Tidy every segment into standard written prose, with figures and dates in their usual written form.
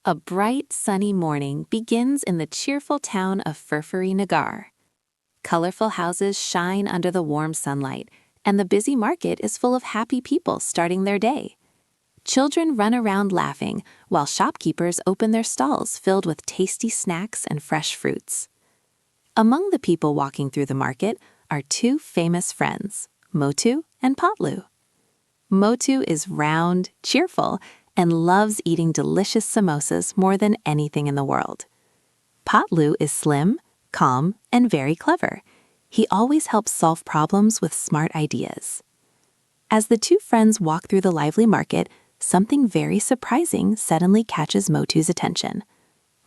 A bright, sunny morning begins in the cheerful town of Furfuri Nagar. Colorful houses shine under the warm sunlight, and the busy market is full of happy people starting their day. Children run around laughing, while shopkeepers open their stalls filled with tasty snacks and fresh fruits. Among the people walking through the market are two famous friends, Motu and Patlu. Motu is round, cheerful, and loves eating delicious samosas more than anything in the world. Patlu is slim, calm, and very clever. He always helps solve problems with smart ideas. As the two friends walk through the lively market, something very surprising suddenly catches Motu's attention.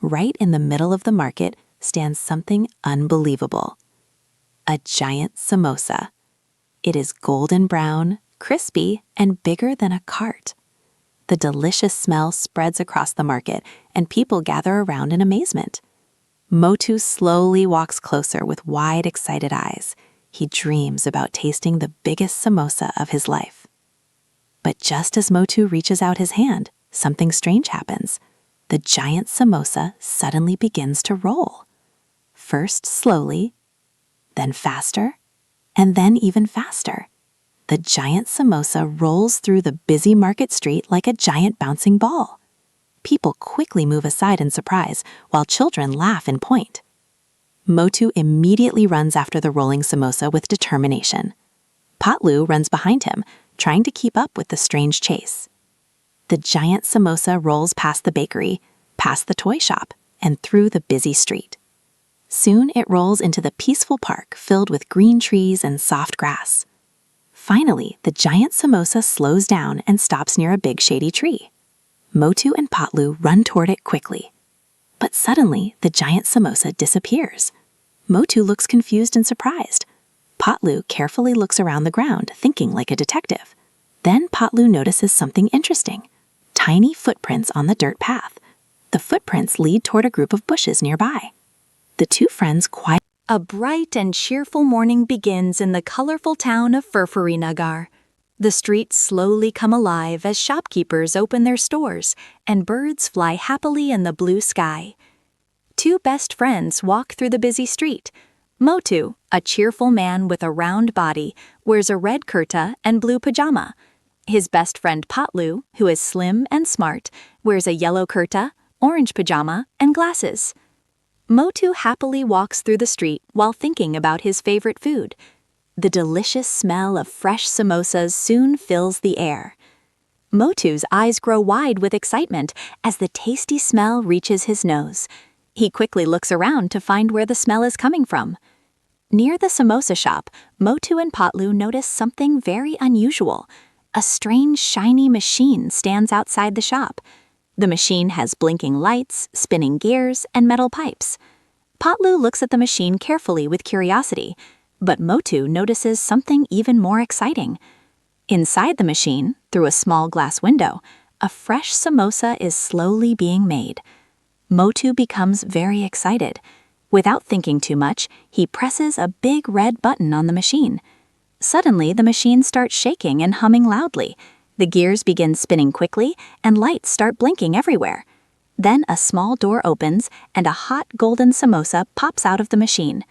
Right in the middle of the market stands something unbelievable. A giant samosa. It is golden brown, crispy, and bigger than a cart. The delicious smell spreads across the market, and people gather around in amazement. Motu slowly walks closer with wide, excited eyes. He dreams about tasting the biggest samosa of his life. But just as Motu reaches out his hand, something strange happens. The giant samosa suddenly begins to roll. First slowly, then faster, and then even faster. The giant samosa rolls through the busy market street like a giant bouncing ball. People quickly move aside in surprise, while children laugh and point. Motu immediately runs after the rolling samosa with determination. Patlu runs behind him, trying to keep up with the strange chase. The giant samosa rolls past the bakery, past the toy shop, and through the busy street. Soon it rolls into the peaceful park filled with green trees and soft grass. Finally, the giant samosa slows down and stops near a big shady tree. Motu and Patlu run toward it quickly. But suddenly, the giant samosa disappears. Motu looks confused and surprised. Patlu carefully looks around the ground, thinking like a detective. Then Patlu notices something interesting. Tiny footprints on the dirt path. The footprints lead toward a group of bushes nearby. The two friends quietly. A bright and cheerful morning begins in the colorful town of Furfuri Nagar. The streets slowly come alive as shopkeepers open their stores and birds fly happily in the blue sky. Two best friends walk through the busy street. Motu, a cheerful man with a round body, wears a red kurta and blue pajama. His best friend Patlu, who is slim and smart, wears a yellow kurta, orange pajama, and glasses. Motu happily walks through the street while thinking about his favorite food. The delicious smell of fresh samosas soon fills the air. Motu's eyes grow wide with excitement as the tasty smell reaches his nose. He quickly looks around to find where the smell is coming from. Near the samosa shop, Motu and Patlu notice something very unusual. A strange, shiny machine stands outside the shop. The machine has blinking lights, spinning gears, and metal pipes. Patlu looks at the machine carefully with curiosity, but Motu notices something even more exciting. Inside the machine, through a small glass window, a fresh samosa is slowly being made. Motu becomes very excited. Without thinking too much, he presses a big red button on the machine. Suddenly, the machine starts shaking and humming loudly. The gears begin spinning quickly, and lights start blinking everywhere. Then a small door opens, and a hot golden samosa pops out of the machine.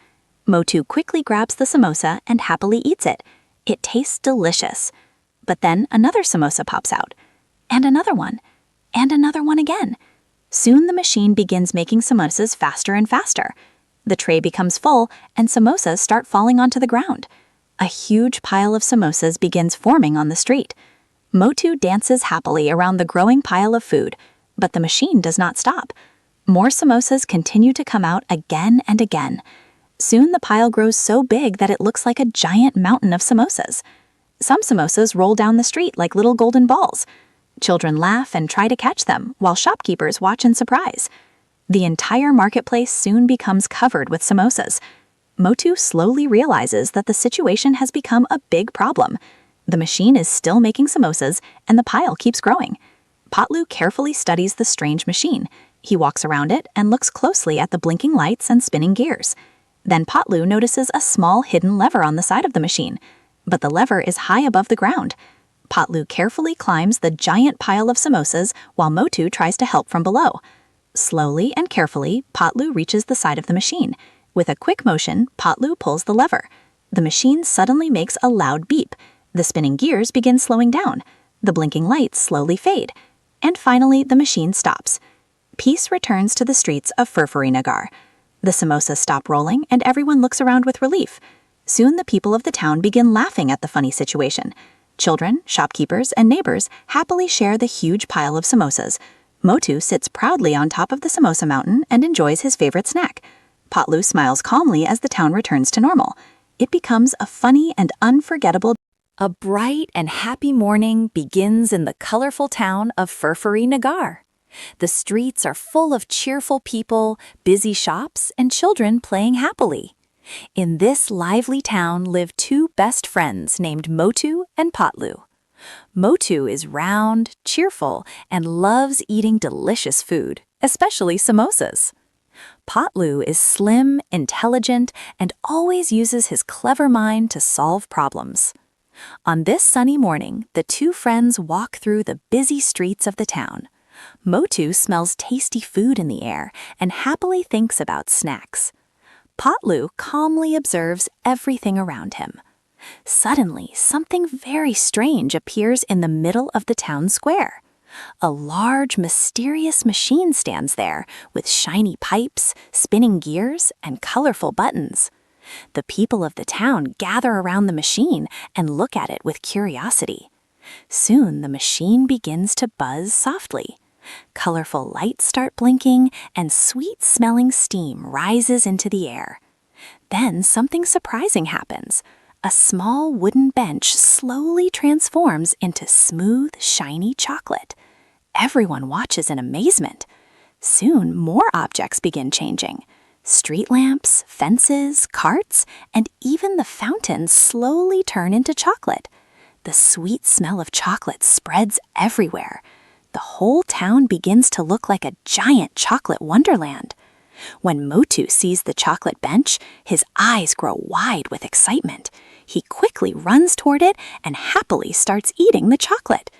Motu quickly grabs the samosa and happily eats it. It tastes delicious. But then another samosa pops out, and another one again. Soon the machine begins making samosas faster and faster. The tray becomes full, and samosas start falling onto the ground. A huge pile of samosas begins forming on the street. Motu dances happily around the growing pile of food, but the machine does not stop. More samosas continue to come out again and again. Soon the pile grows so big that it looks like a giant mountain of samosas. Some samosas roll down the street like little golden balls. Children laugh and try to catch them, while shopkeepers watch in surprise. The entire marketplace soon becomes covered with samosas. Motu slowly realizes that the situation has become a big problem. The machine is still making samosas, and the pile keeps growing. Patlu carefully studies the strange machine. He walks around it and looks closely at the blinking lights and spinning gears. Then Patlu notices a small hidden lever on the side of the machine, but the lever is high above the ground. Patlu carefully climbs the giant pile of samosas while Motu tries to help from below. Slowly and carefully, Patlu reaches the side of the machine. With a quick motion, Patlu pulls the lever. The machine suddenly makes a loud beep. The spinning gears begin slowing down. The blinking lights slowly fade. And finally, the machine stops. Peace returns to the streets of Furfuri Nagar. The samosas stop rolling and everyone looks around with relief. Soon the people of the town begin laughing at the funny situation. Children, shopkeepers, and neighbors happily share the huge pile of samosas. Motu sits proudly on top of the samosa mountain and enjoys his favorite snack. Patlu smiles calmly as the town returns to normal. It becomes a funny and unforgettable day. A bright and happy morning begins in the colorful town of Furfuri Nagar. The streets are full of cheerful people, busy shops, and children playing happily. In this lively town live two best friends named Motu and Patlu. Motu is round, cheerful, and loves eating delicious food, especially samosas. Patlu is slim, intelligent, and always uses his clever mind to solve problems. On this sunny morning, the two friends walk through the busy streets of the town. Motu smells tasty food in the air and happily thinks about snacks. Patlu calmly observes everything around him. Suddenly, something very strange appears in the middle of the town square. A large, mysterious machine stands there with shiny pipes, spinning gears, and colorful buttons. The people of the town gather around the machine and look at it with curiosity. Soon, the machine begins to buzz softly. Colorful lights start blinking, and sweet-smelling steam rises into the air. Then something surprising happens. A small wooden bench slowly transforms into smooth, shiny chocolate. Everyone watches in amazement. Soon, more objects begin changing. Street lamps, fences, carts, and even the fountains slowly turn into chocolate. The sweet smell of chocolate spreads everywhere. The whole town begins to look like a giant chocolate wonderland. When Motu sees the chocolate bench, his eyes grow wide with excitement. He quickly runs toward it and happily starts eating the chocolate.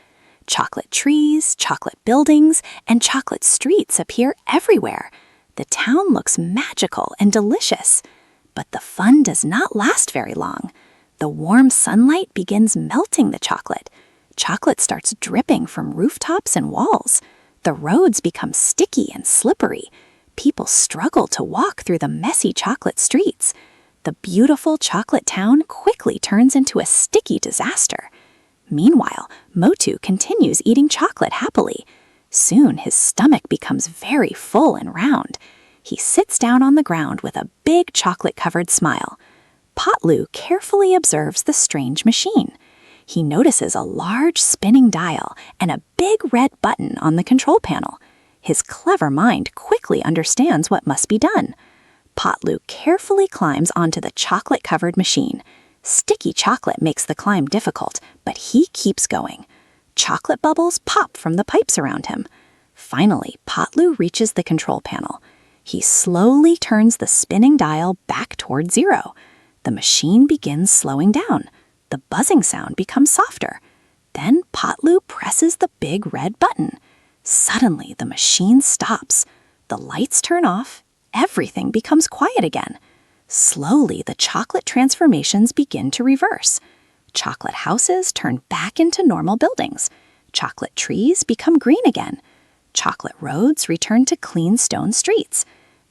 Chocolate trees, chocolate buildings, and chocolate streets appear everywhere. The town looks magical and delicious. But the fun does not last very long. The warm sunlight begins melting the chocolate. Chocolate starts dripping from rooftops and walls. The roads become sticky and slippery. People struggle to walk through the messy chocolate streets. The beautiful chocolate town quickly turns into a sticky disaster. Meanwhile, Motu continues eating chocolate happily. Soon his stomach becomes very full and round. He sits down on the ground with a big chocolate-covered smile. Patlu carefully observes the strange machine. He notices a large spinning dial and a big red button on the control panel. His clever mind quickly understands what must be done. Patlu carefully climbs onto the chocolate-covered machine. Sticky chocolate makes the climb difficult, but he keeps going. Chocolate bubbles pop from the pipes around him. Finally, Patlu reaches the control panel. He slowly turns the spinning dial back toward 0. The machine begins slowing down. The buzzing sound becomes softer. Then Patlu presses the big red button. Suddenly, the machine stops. The lights turn off. Everything becomes quiet again. Slowly, the chocolate transformations begin to reverse. Chocolate houses turn back into normal buildings. Chocolate trees become green again. Chocolate roads return to clean stone streets.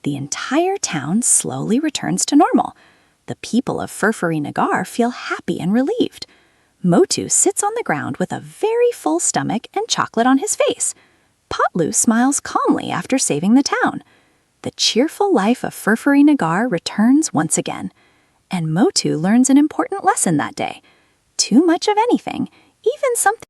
The entire town slowly returns to normal. The people of Furfuri Nagar feel happy and relieved. Motu sits on the ground with a very full stomach and chocolate on his face. Patlu smiles calmly after saving the town. The cheerful life of Furfuri Nagar returns once again. And Motu learns an important lesson that day. Too much of anything, even something